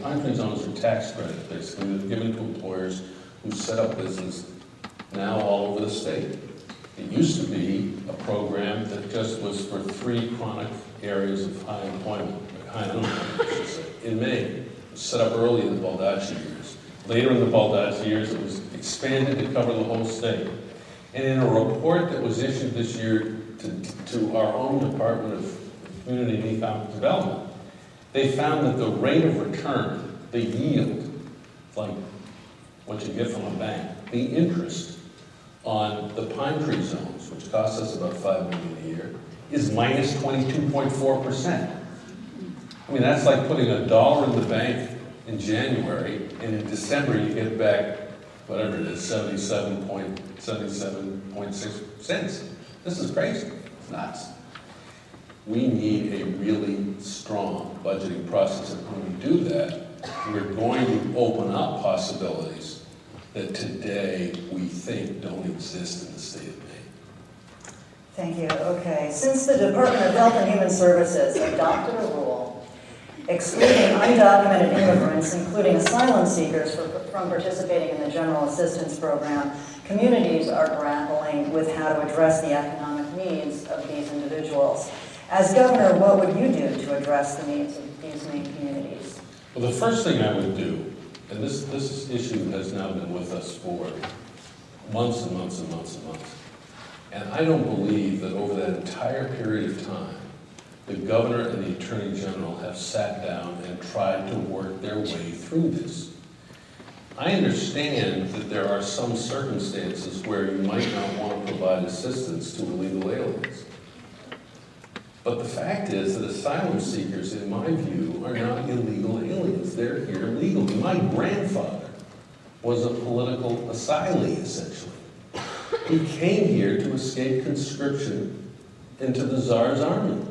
Pine Tree zones are tax credits, basically. They're given to employers who set up business now all over the state. It used to be a program that just was for 3 chronic areas of high unemployment, I should say, in Maine. It was set up early in the Baldacci years. Later in the Baldacci years, it was expanded to cover the whole state. And in a report that was issued this year to our own Department of Community and Economic Development, they found that the rate of return, the yield, like what you get from a bank, the interest on the Pine Tree zones, which costs us about $5 million a year, is minus 22.4%. I mean, that's like putting $1 in the bank in January, and in December you get back, whatever it is, 77.6 cents. This is crazy. It's nuts. We need a really strong budgeting process, and when we do that, we're going to open up possibilities that today we think don't exist in the state of Maine. Thank you. Okay. Since the Department of Health and Human Services adopted a rule excluding undocumented immigrants, including asylum seekers, from participating in the General Assistance Program, communities are grappling with how to address the economic needs of these individuals. As governor, what would you do to address the needs of these Maine communities? Well, the first thing I would do, and this issue has now been with us for months and months and months and months, and I don't believe that over that entire period of time, the governor and the attorney general have sat down and tried to work their way through this. I understand that there are some circumstances where you might not want to provide assistance to illegal aliens. But the fact is that asylum seekers, in my view, are not illegal aliens. They're here legally. My grandfather was a political asylee, essentially. He came here to escape conscription into the Tsar's army.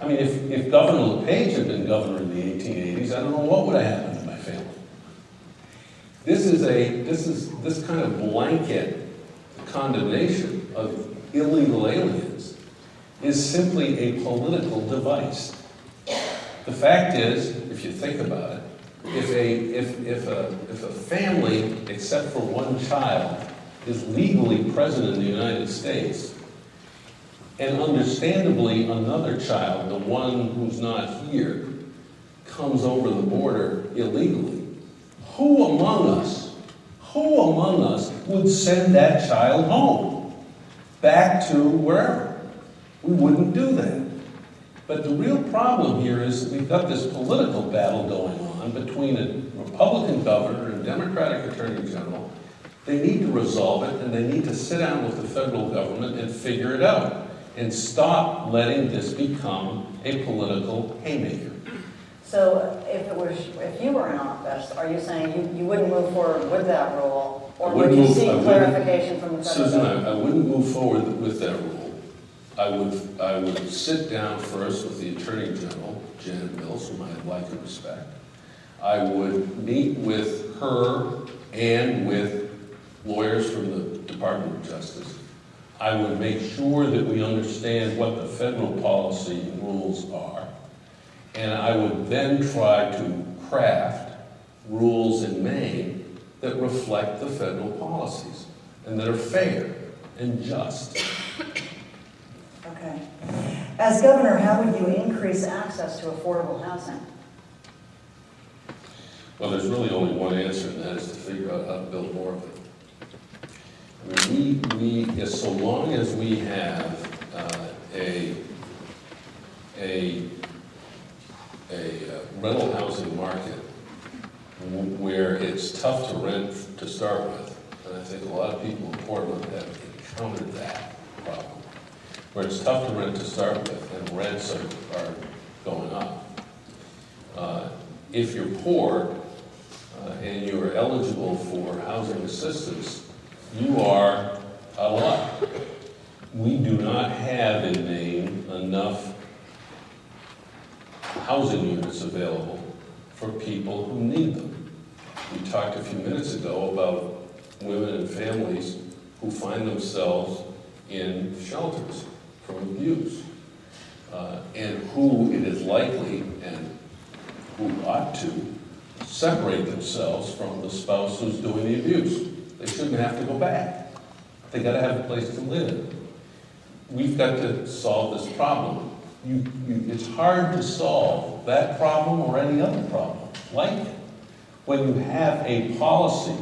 I mean, if Governor LePage had been governor in the 1880s, I don't know what would have happened to my family. This kind of blanket condemnation of illegal aliens is simply a political device. The fact is, if you think about it, if a family, except for one child, is legally present in the United States, and understandably another child, the one who's not here, comes over the border illegally, who among us would send that child home, back to wherever? We wouldn't do that. But the real problem here is that we've got this political battle going on between a Republican governor and a Democratic attorney general. They need to resolve it, and they need to sit down with the federal government and figure it out, and stop letting this become a political haymaker. So if you were in office, are you saying you wouldn't move forward with that rule, or would you seek clarification from the federal government? Susan, I wouldn't move forward with that rule. I would sit down first with the Attorney General, Janet Mills, whom I like and respect. I would meet with her and with lawyers from the Department of Justice. I would make sure that we understand what the federal policy and rules are. And I would then try to craft rules in Maine that reflect the federal policies and that are fair and just. Okay. As governor, how would you increase access to affordable housing? Well, there's really only one answer, and that is to figure out how to build more of it. I mean, so long as we have a rental housing market where it's tough to rent to start with, and I think a lot of people in Portland have encountered that problem, where it's tough to rent to start with and rents are going up. If you're poor and you are eligible for housing assistance, you are out of luck. We do not have in Maine enough housing units available for people who need them. We talked a few minutes ago about women and families who find themselves in shelters from abuse, and who it is likely, and who ought to, separate themselves from the spouse who's doing the abuse. They shouldn't have to go back. They gotta have a place to live. We've got to solve this problem. It's hard to solve that problem or any other problem like it when you have a policy,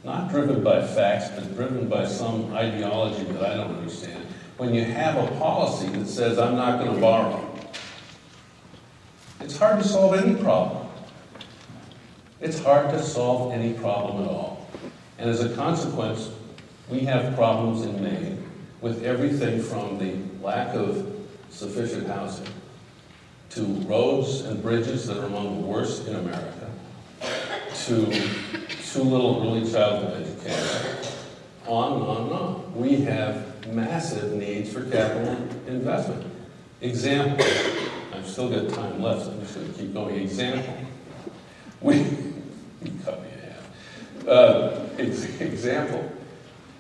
not driven by facts, but driven by some ideology that I don't understand. When you have a policy that says, I'm not gonna borrow, it's hard to solve any problem. It's hard to solve any problem at all. And as a consequence, we have problems in Maine with everything from the lack of sufficient housing to roads and bridges that are among the worst in America, to too little early childhood education, on and on and on. We have massive needs for capital investment. Example, I've still got time left, so I'm just going to keep going. Example, you cut me in half. Example,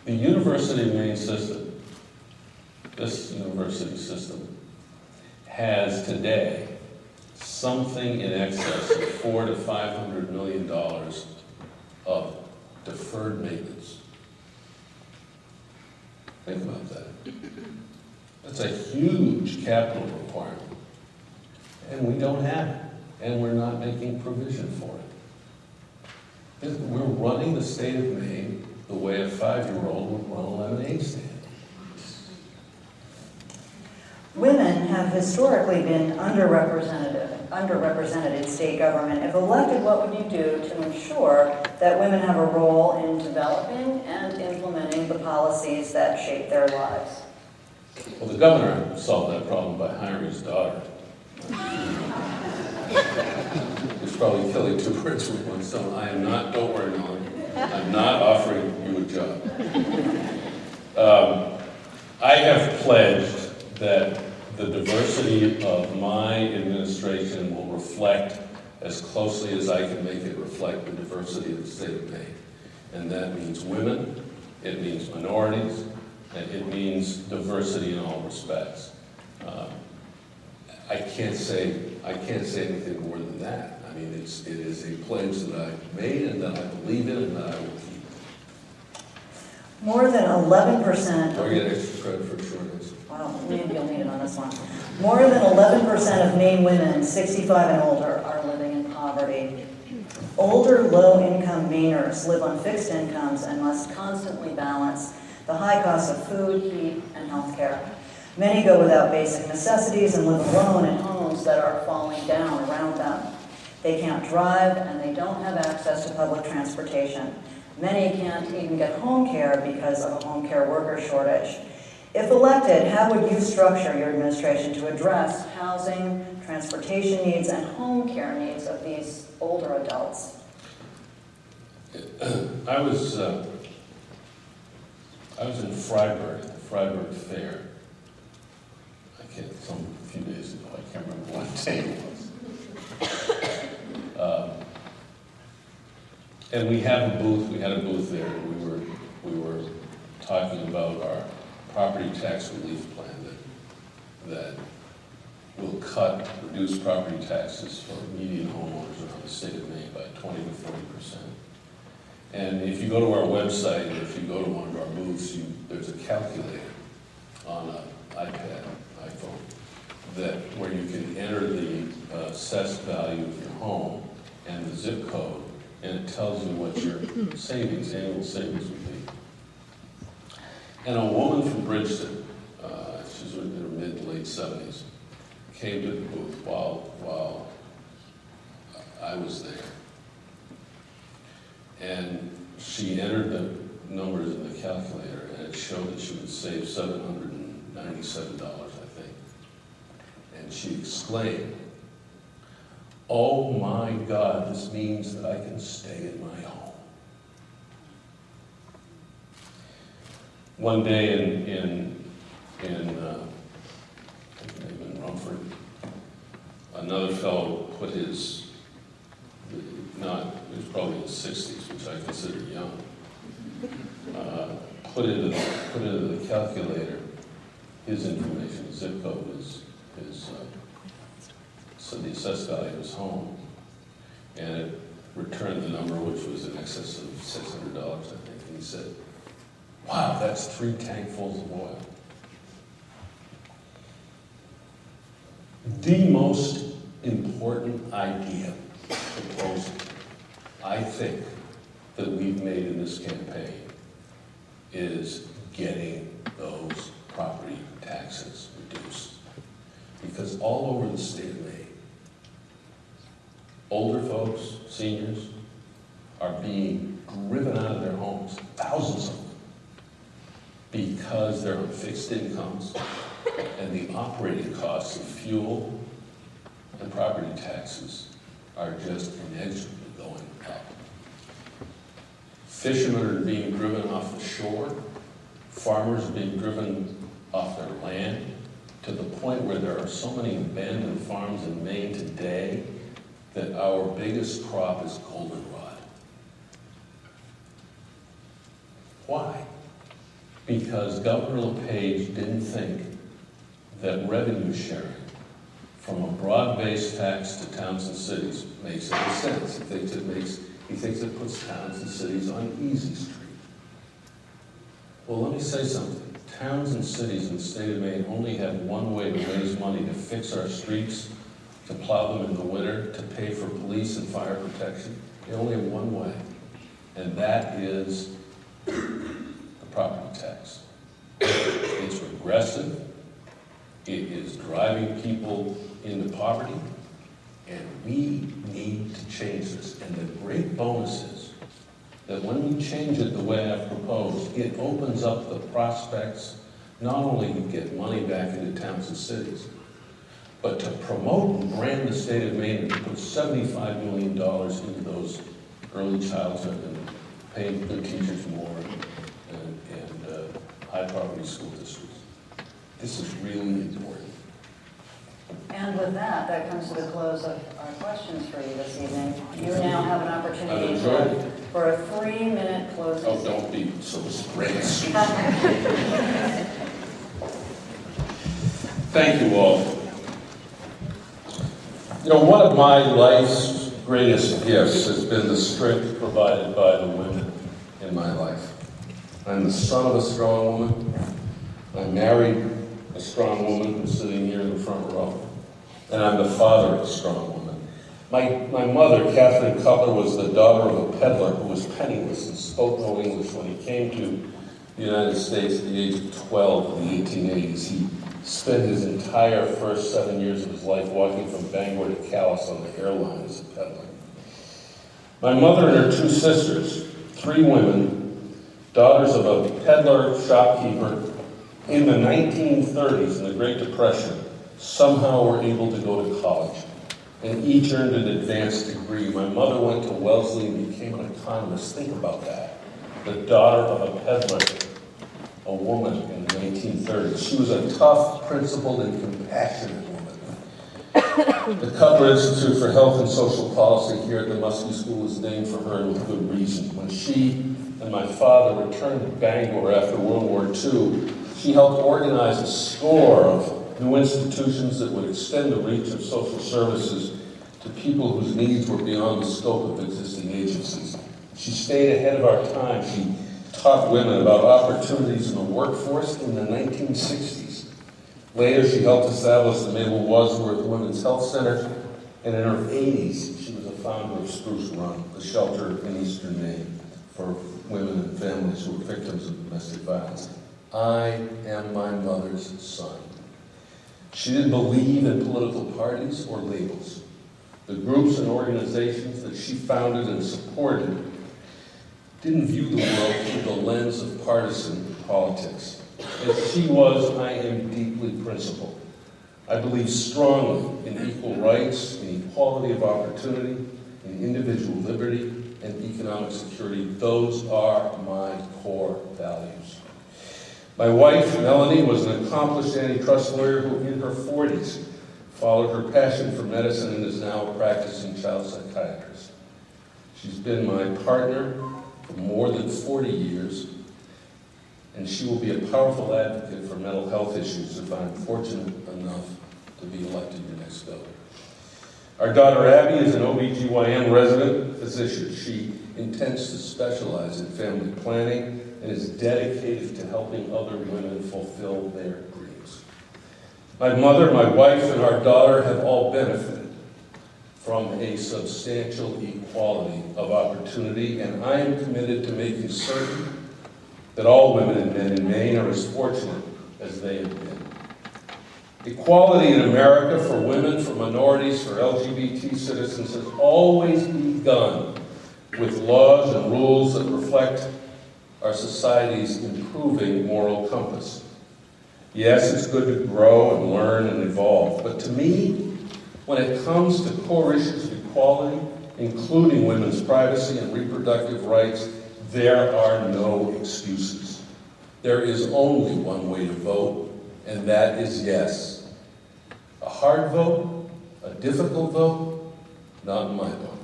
the University of Maine system, this university system, has today something in excess of $400 to $500 million of deferred maintenance. Think about that. That's a huge capital requirement. And we don't have it. And we're not making provision for it. We're running the state of Maine the way a 5-year-old would run a lemonade stand. Women have historically been underrepresented in state government. If elected, what would you do to ensure that women have a role in developing and implementing the policies that shape their lives? Well, the governor solved that problem by hiring his daughter. It's probably killing two birds with one stone. I am not, don't worry, Nolan, I'm not offering you a job. I have pledged that the diversity of my administration will reflect as closely as I can make it reflect the diversity of the state of Maine. And that means women, it means minorities, and it means diversity in all respects. I can't say anything more than that. I mean, it is a pledge that I've made and that I believe in and that I will keep. More than 11%. Do I get extra credit for short answer? Well, maybe you'll need it on this one. More than 11% of Maine women 65 and older are living in poverty. Older, low-income Mainers live on fixed incomes and must constantly balance the high costs of food, heat, and health care. Many go without basic necessities and live alone in homes that are falling down around them. They can't drive and they don't have access to public transportation. Many can't even get home care because of a home care worker shortage. If elected, how would you structure your administration to address housing, transportation needs, and home care needs of these older adults? I was in Freiburg, the Freiburg Fair. A few days ago. I can't remember what day it was. And we had a booth there, and we were talking about our property tax relief plan that will reduce property taxes for median homeowners around the state of Maine by 20 to 40%. And if you go to our website, or if you go to one of our booths, there's a calculator on an iPad, iPhone, where you can enter the assessed value of your home and the zip code, and it tells you what your annual savings would be. And a woman from Bridgeton, she's in her mid to late 70s, came to the booth while I was there. And she entered the numbers in the calculator, and it showed that she would save $797, I think. And she exclaimed, "Oh my God, this means that I can stay in my home." One day in Rumford, another fellow put he was probably in his 60s, which I consider young, put into the calculator his information, his zip code, so the assessed value of his home, and it which was in excess of $600, I think, and he said, wow, that's 3 tankfuls of oil. The most important idea proposal, I think, that we've made in this campaign is getting those property taxes reduced. Because all over the state of Maine, older folks, seniors, are being driven out of their homes, thousands of them, because they're on fixed incomes and the operating costs of fuel and property taxes are just inexorably going up. Fishermen are being driven off the shore. Farmers are being driven off their land to the point where there are so many abandoned farms in Maine today that our biggest crop is goldenrod. Why? Because Governor LePage didn't think that revenue sharing from a broad-based tax to towns and cities makes any sense. He thinks it puts towns and cities on easy street. Well, let me say something. Towns and cities in the state of Maine only have one way to raise money to fix our streets, to plow them in the winter, to pay for police and fire protection. They only have one way, and that is the property tax. It's regressive. It is driving people into poverty, and we need to change this. And the great bonus is that when we change it the way I've proposed, it opens up the prospects not only to get money back into towns and cities, but to promote and brand the state of Maine and to put $75 million into those early childhood and paying good teachers more and high poverty school districts. This is really important. And with that, that comes to the close of our questions for you this evening. You now have an opportunity for a 3-minute closing. Oh, don't be so sprayed. Thank you all. You know, one of my life's greatest gifts has been the strength provided by the women in my life. I'm the son of a strong woman. I married a strong woman who's sitting here in the front row. And I'm the father of a strong woman. My mother, Catherine Cutler, was the daughter of a peddler who was penniless and spoke no English. When he came to the United States at the age of 12 in the 1880s, he spent his entire first 7 years of his life walking from Bangor to Calais on the airline as a peddler. My mother and her 2 sisters, 3 women, daughters of a peddler, shopkeeper, in the 1930s, in the Great Depression, somehow were able to go to college, and each earned an advanced degree. My mother went to Wellesley and became an economist. Think about that. The daughter of a peddler, a woman in the 1930s. She was a tough, principled, and compassionate woman. The Cutler Institute for Health and Social Policy here at the Muskie School is named for her, and with good reason. When she and my father returned to Bangor after World War II, she helped organize a score of new institutions that would extend the reach of social services to people whose needs were beyond the scope of existing agencies. She stayed ahead of our time. She taught women about opportunities in the workforce in the 1960s. Later, she helped establish the Mabel Wadsworth Women's Health Center, and in her 80s, she was a founder of Spruce Run, the shelter in eastern Maine for women and families who were victims of domestic violence. I am my mother's son. She didn't believe in political parties or labels. The groups and organizations that she founded and supported didn't view the world through the lens of partisan politics. As she was, I am deeply principled. I believe strongly in equal rights, in equality of opportunity, in individual liberty, and economic security. Those are my core values. My wife, Melanie, was an accomplished antitrust lawyer who, in her 40s, followed her passion for medicine and is now a practicing child psychiatrist. She's been my partner for more than 40 years, and she will be a powerful advocate for mental health issues if I'm fortunate enough to be elected your next governor. Our daughter Abby is an OBGYN resident physician. She intends to specialize in family planning and is dedicated to helping other women fulfill their dreams. My mother, my wife, and our daughter have all benefited from a substantial equality of opportunity, and I am committed to making certain that all women and men in Maine are as fortunate as they have been. Equality in America for women, for minorities, for LGBT citizens has always begun with laws and rules that reflect our society's improving moral compass. Yes, it's good to grow and learn and evolve, but to me, when it comes to core issues of equality, including women's privacy and reproductive rights, there are no excuses. There is only one way to vote, and that is yes. A hard vote, a difficult vote, not my vote.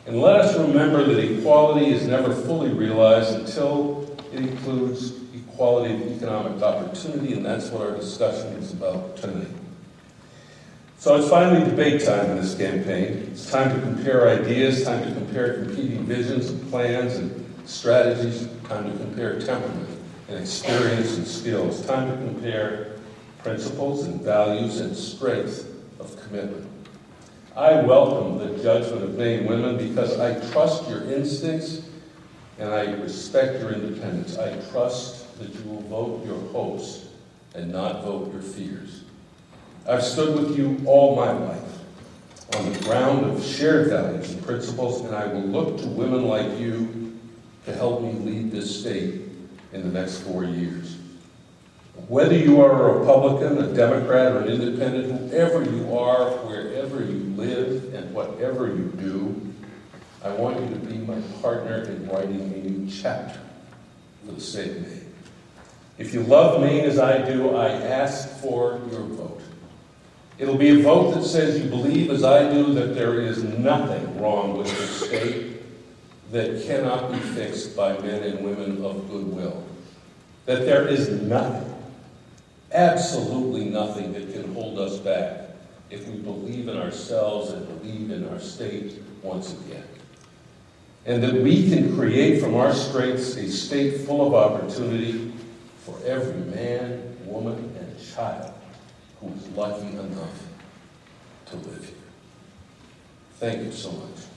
And let us remember that equality is never fully realized until it includes equality of economic opportunity, and that's what our discussion is about tonight. So it's finally debate time in this campaign. It's time to compare ideas, time to compare competing visions and plans and strategies, time to compare temperament and experience and skills, time to compare principles and values and strength of commitment. I welcome the judgment of Maine women because I trust your instincts and I respect your independence. I trust that you will vote your hopes and not vote your fears. I've stood with you all my life on the ground of shared values and principles, and I will look to women like you to help me lead this state in the next 4 years. Whether you are a Republican, a Democrat, or an independent, whoever you are, wherever you live, and whatever you do, I want you to be my partner in writing a new chapter for the state of Maine. If you love Maine as I do, I ask for your vote. It'll be a vote that says you believe as I do that there is nothing wrong with this state that cannot be fixed by men and women of goodwill. That there is nothing, absolutely nothing that can hold us back if we believe in ourselves and believe in our state once again. And that we can create from our strengths a state full of opportunity for every man, woman, and child who is lucky enough to live here. Thank you so much.